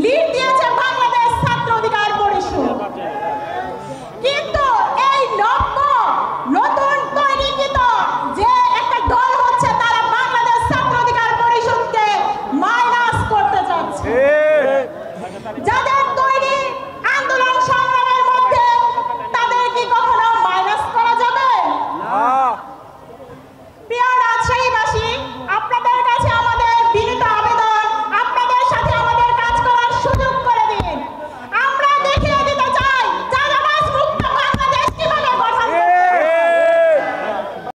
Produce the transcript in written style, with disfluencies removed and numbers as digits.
Lead দিয়েছে বাংলাদেশ ছাত্র অধিকার পরিষদ। কিন্তু এই নতুন তৈরিকৃত যে একটা দল হচ্ছে, তারা বাংলাদেশ ছাত্র অধিকার পরিষদকে মাইনাস করতে চাচ্ছে। যাদের